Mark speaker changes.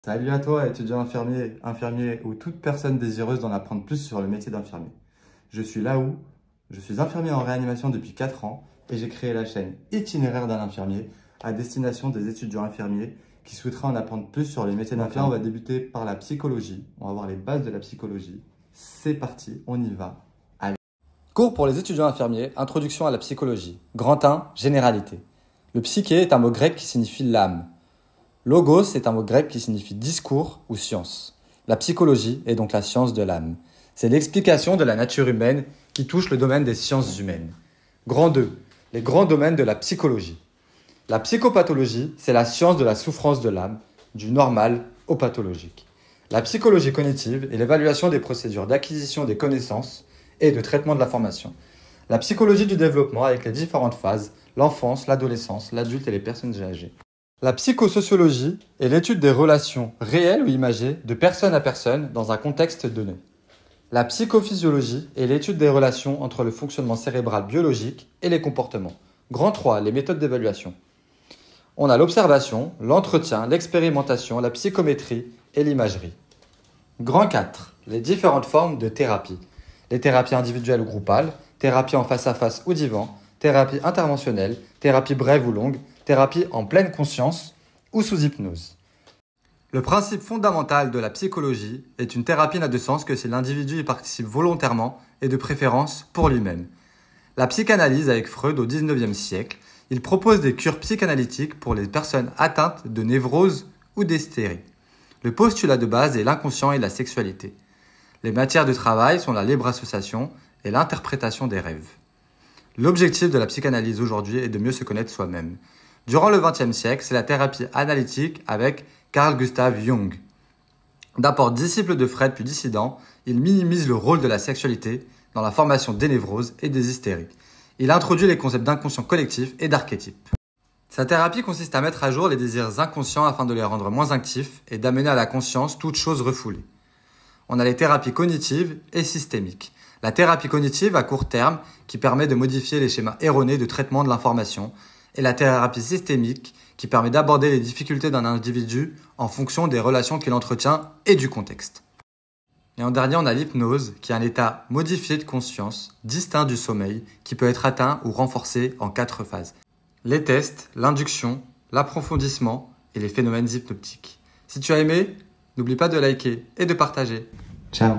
Speaker 1: Salut à toi, étudiant infirmier, infirmier ou toute personne désireuse d'en apprendre plus sur le métier d'infirmier. Je suis Laou, je suis infirmier en réanimation depuis 4 ans et j'ai créé la chaîne Itinéraire d'un infirmier à destination des étudiants infirmiers qui souhaiteraient en apprendre plus sur les métiers d'infirmier. On va débuter par la psychologie, on va voir les bases de la psychologie. C'est parti, on y va. Allez.
Speaker 2: Cours pour les étudiants infirmiers, introduction à la psychologie. Grand 1, généralité. Le psyché est un mot grec qui signifie l'âme. Logos est un mot grec qui signifie discours ou science. La psychologie est donc la science de l'âme. C'est l'explication de la nature humaine qui touche le domaine des sciences humaines. Grand 2, les grands domaines de la psychologie. La psychopathologie, c'est la science de la souffrance de l'âme, du normal au pathologique. La psychologie cognitive est l'évaluation des procédures d'acquisition des connaissances et de traitement de l'information. La psychologie du développement avec les différentes phases, l'enfance, l'adolescence, l'adulte et les personnes âgées. La psychosociologie est l'étude des relations réelles ou imagées de personne à personne dans un contexte donné. La psychophysiologie est l'étude des relations entre le fonctionnement cérébral biologique et les comportements. Grand 3, les méthodes d'évaluation. On a l'observation, l'entretien, l'expérimentation, la psychométrie et l'imagerie. Grand 4, les différentes formes de thérapie. Les thérapies individuelles ou groupales, thérapie en face-à-face ou divan, thérapie interventionnelle, thérapie brève ou longue, thérapie en pleine conscience ou sous hypnose. Le principe fondamental de la psychologie est une thérapie n'a de sens que si l'individu y participe volontairement et de préférence pour lui-même. La psychanalyse avec Freud au XIXe siècle, il propose des cures psychanalytiques pour les personnes atteintes de névrose ou d'hystérie. Le postulat de base est l'inconscient et la sexualité. Les matières de travail sont la libre association et l'interprétation des rêves. L'objectif de la psychanalyse aujourd'hui est de mieux se connaître soi-même. Durant le XXe siècle, c'est la thérapie analytique avec Carl Gustav Jung. D'abord disciple de Freud puis dissident, il minimise le rôle de la sexualité dans la formation des névroses et des hystéries. Il introduit les concepts d'inconscient collectif et d'archétype. Sa thérapie consiste à mettre à jour les désirs inconscients afin de les rendre moins actifs et d'amener à la conscience toute chose refoulée. On a les thérapies cognitives et systémiques. La thérapie cognitive à court terme qui permet de modifier les schémas erronés de traitement de l'information et la thérapie systémique qui permet d'aborder les difficultés d'un individu en fonction des relations qu'il entretient et du contexte. Et en dernier, on a l'hypnose qui est un état modifié de conscience, distinct du sommeil, qui peut être atteint ou renforcé en 4 phases. Les tests, l'induction, l'approfondissement et les phénomènes hypnotiques. Si tu as aimé, n'oublie pas de liker et de partager.
Speaker 1: Ciao.